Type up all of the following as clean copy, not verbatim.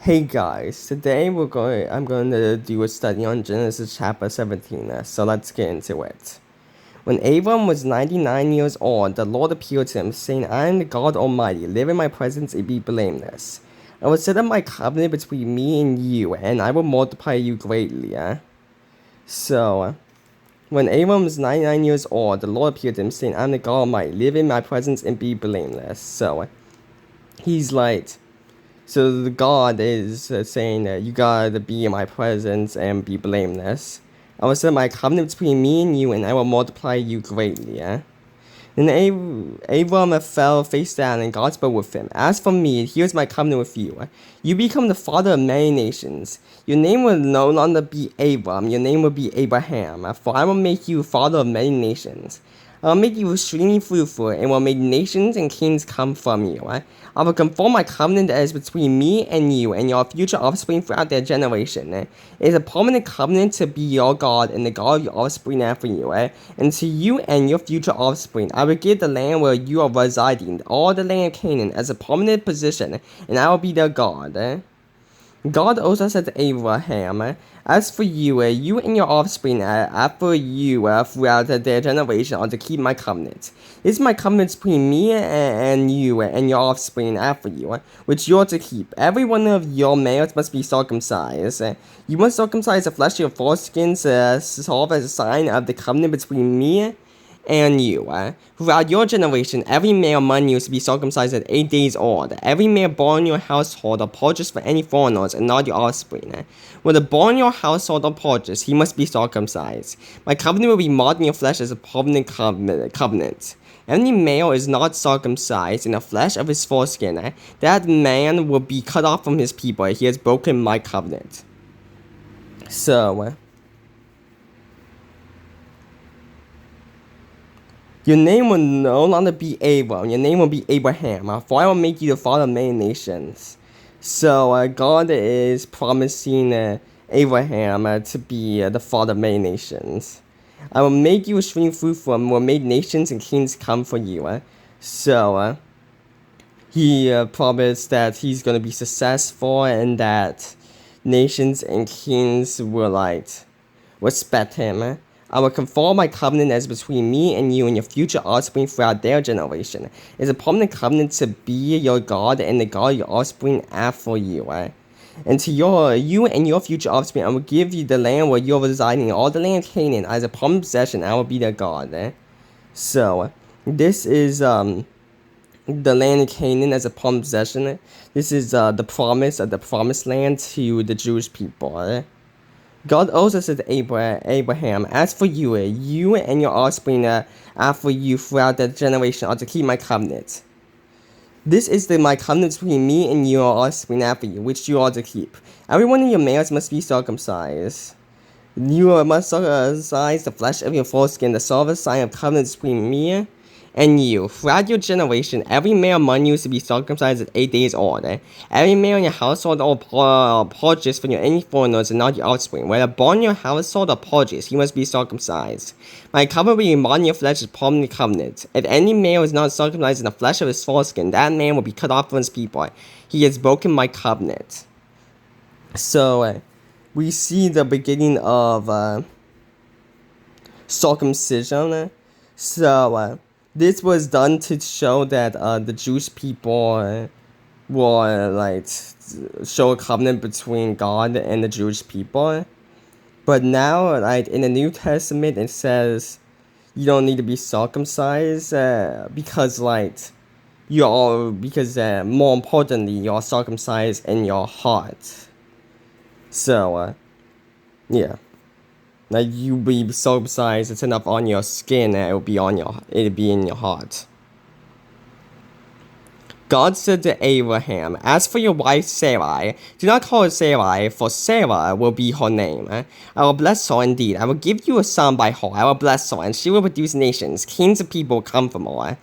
Hey guys, today I'm going to do a study on Genesis chapter 17, so let's get into it. When Abram was 99 years old, the Lord appeared to him, saying, I am the God Almighty, live in my presence and be blameless. I will set up my covenant between me and you, and I will multiply you greatly. When Abram was 99 years old, the Lord appeared to him, saying, I am the God Almighty, live in my presence and be blameless. He's like, so the God is saying that you gotta be in my presence and be blameless. I will set my covenant between me and you, and I will multiply you greatly. Then Abram fell face down, and God spoke with him. As for me, here's my covenant with you. You become the father of many nations. Your name will no longer be Abram, your name will be Abraham, for I will make you father of many nations. I will make you extremely fruitful, and will make nations and kings come from you. I will conform my covenant that is between me and you and your future offspring throughout their generation. It is a permanent covenant to be your God and the God of your offspring after you. And to you and your future offspring, I will give the land where you are residing, all the land of Canaan, as a permanent position, and I will be their God. God also said to Abraham, As for you, you and your offspring after you throughout their generation are to keep my covenant. This is my covenant between me and you and your offspring after you, which you are to keep. Every one of your males must be circumcised. You must circumcise the flesh of your foreskins to serve as a sign of the covenant between me and you. Throughout your generation, every male among you is to be circumcised at 8 days old. Every male born in your household or purchased for any foreigners and not your offspring. Whether born in your household or purchased, he must be circumcised. My covenant will be marked in your flesh as a permanent covenant. Any male is not circumcised in the flesh of his foreskin, that man will be cut off from his people. He has broken my covenant. Your name will no longer be Abram, your name will be Abraham, for I will make you the father of many nations. God is promising Abraham to be the father of many nations. I will make you extremely fruitful and will make nations and kings come for you. He promised that he's going to be successful and that nations and kings will respect him. I will conform my covenant as between me and you and your future offspring throughout their generation. It is a permanent covenant to be your God and the God of your offspring after you. And to you and your future offspring, I will give you the land where you are residing, all the land of Canaan, as a permanent possession. I will be their God. This is the land of Canaan as a permanent possession. This is the promise of the promised land to the Jewish people. God also said to Abraham, As for you, you and your offspring after you throughout that generation are to keep my covenant. This is my covenant between me and your offspring after you, which you are to keep. Every one of your males must be circumcised. You must circumcise the flesh of your foreskin, the serve sign of covenant between me and you. Throughout your generation, every male among you is to be circumcised at 8 days old. Every male in your household or purchased from any foreigners and not your offspring, whether born in your household or purchased, he must be circumcised. My covenant will be marked in your flesh as permanent covenant. If any male is not circumcised in the flesh of his foreskin, that man will be cut off from his people. He has broken my covenant. We see the beginning of circumcision. This was done to show that the Jewish people will show a covenant between God and the Jewish people. But now, in the New Testament, it says you don't need to be circumcised because more importantly, you're circumcised in your heart. Yeah. You be circumcised, it's enough on your skin, and it'll be in your heart. God said to Abraham, As for your wife Sarai, do not call her Sarai, for Sarah will be her name. I will bless her indeed. I will give you a son by her. I will bless her, and she will produce nations. Kings of people will come from her.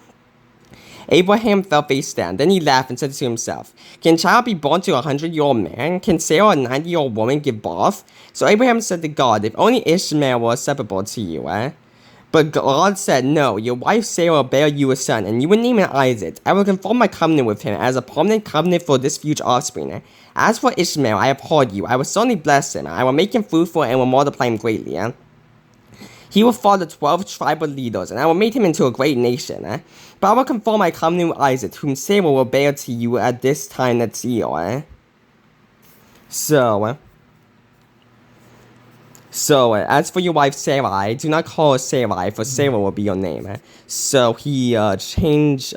Abraham fell face down. Then he laughed and said to himself, Can a child be born to a 100-year-old man? Can Sarah, a 90-year-old woman, give birth? So Abraham said to God, If only Ishmael were acceptable to you, But God said, no, your wife Sarah will bear you a son, and you will name him Isaac. I will confirm my covenant with him as a permanent covenant for this future offspring. As for Ishmael, I abhorred you. I will certainly bless him. I will make him fruitful and will multiply him greatly. He will father 12 tribal leaders, and I will make him into a great nation. But I will confirm my covenant with Isaac, whom Sarah will bear to you at this time next year. So, as for your wife Sarai, do not call her Sarai, for Sarah will be your name. So he changed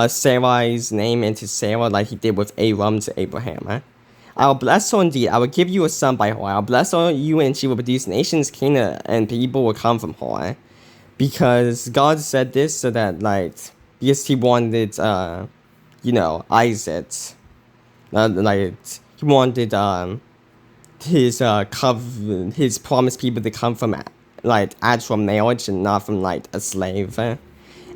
Sarai's name into Sarah like he did with Abram to Abraham. I will bless her indeed. I will give you a son by her. I will bless her, you, and she will produce nations, kingdom, and people will come from her. Because God said this so that, because he wanted, Isaac. He wanted, his promised people to come from, actual marriage and not from, a slave.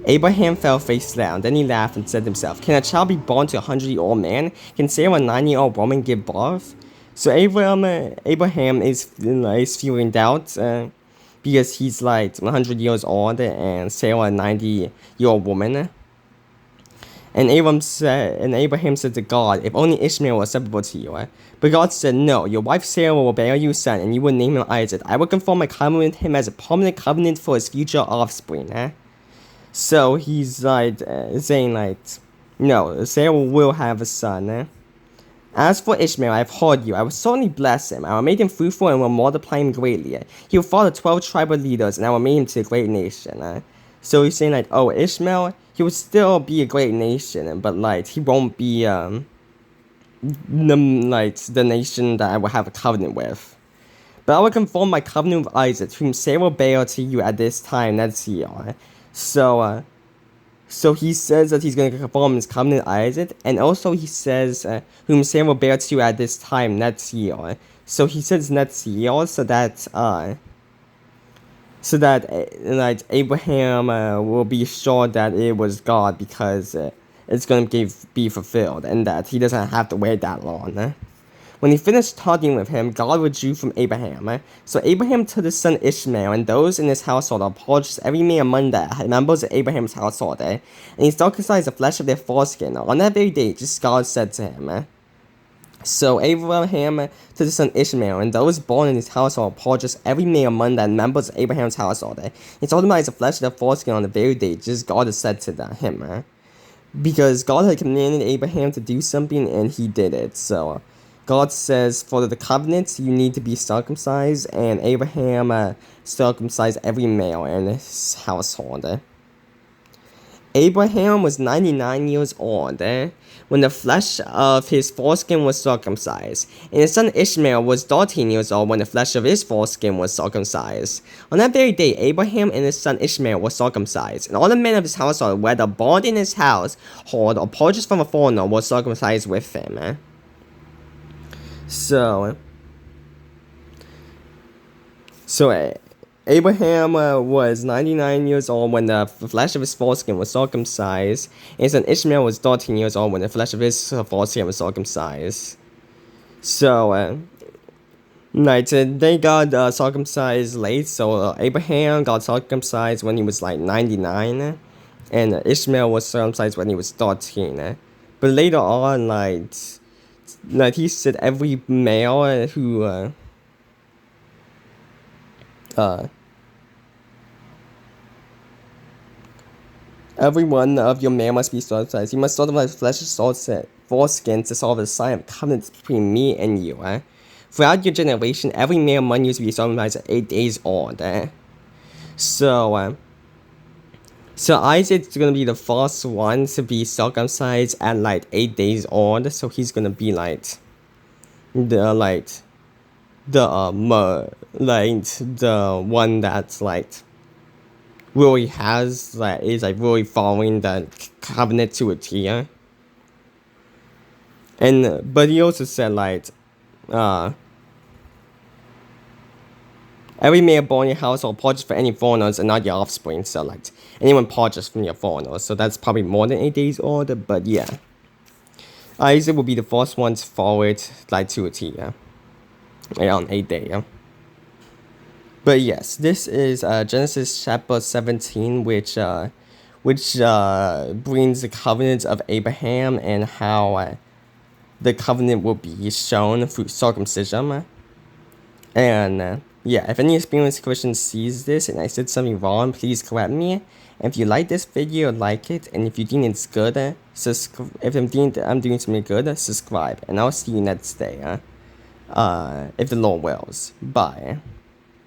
Abraham fell face down. Then he laughed and said to himself, can a child be born to a 100-year-old man? Can Sarah, a 90-year-old woman, give birth? So Abraham is feeling doubt because he's 100 years old and Sarah, a 90-year-old woman. And Abraham said to God, if only Ishmael was acceptable to you. But God said, no, your wife Sarah will bear you a son, and you will name him Isaac. I will confirm my covenant with him as a permanent covenant for his future offspring. So he's saying no, Sarah will have a son. As for Ishmael, I have heard you. I will certainly bless him. I will make him fruitful and will multiply him greatly. He will father 12 tribal leaders, and I will make him to a great nation. So he's saying Ishmael, he will still be a great nation, but he won't be the nation that I will have a covenant with. But I will confirm my covenant with Isaac, whom Sarah will bear to you at this time next year. So he says that he's going to confirm his covenant with Isaac, and also he says whom Sarah will bear to you at this time next year. So he says next year so that Abraham will be sure that it was God because it's going to be fulfilled and that he doesn't have to wait that long. When he finished talking with him, God withdrew from Abraham. So Abraham took his son Ishmael and those in his household approached every man among the members of Abraham's household, and he circumcised the flesh of their foreskin. On that very day, just God said to him. So Abraham took his son Ishmael and those born in his household approached every man among the members of Abraham's household. He circumcised the flesh of their foreskin on the very day, just God had said to him. Because God had commanded Abraham to do something and he did it. So God says, for the covenant, you need to be circumcised, and Abraham circumcised every male in his household. Abraham was 99 years old when the flesh of his foreskin was circumcised, and his son Ishmael was 13 years old when the flesh of his foreskin was circumcised. On that very day, Abraham and his son Ishmael were circumcised, and all the men of his household, whether born in his household or purchased from a foreigner, were circumcised with him. So Abraham was 99 years old when the flesh of his foreskin was circumcised, and his son Ishmael was 13 years old when the flesh of his foreskin was circumcised. So, they got circumcised late, so Abraham got circumcised when he was 99, and Ishmael was circumcised when he was 13. But later on, he said every male who every one of your male must be circumcised. You must circumcise flesh and foreskin to serve as a sign of covenant between me and you. Throughout your generation, every male among you is to be circumcised at 8 days old. So Isaac's gonna be the first one to be circumcised at 8 days old. So he's gonna be the one that's really has is really following the covenant to a T. And but he also said every male born in your household purchased for any foreigners and not your offspring. So anyone purchased from your foreigners. So that's probably more than 8 days old. But yeah, Isaac will be the first one to follow it to a T. On 8 day. But But yes, this is Genesis chapter 17, which brings the covenant of Abraham and how the covenant will be shown through circumcision. And yeah, if any experienced Christian sees this and I said something wrong, please correct me. And if you like this video, like it. And if you think it's good, if I'm doing something good, subscribe. And I'll see you next day. If the Lord wills. Bye.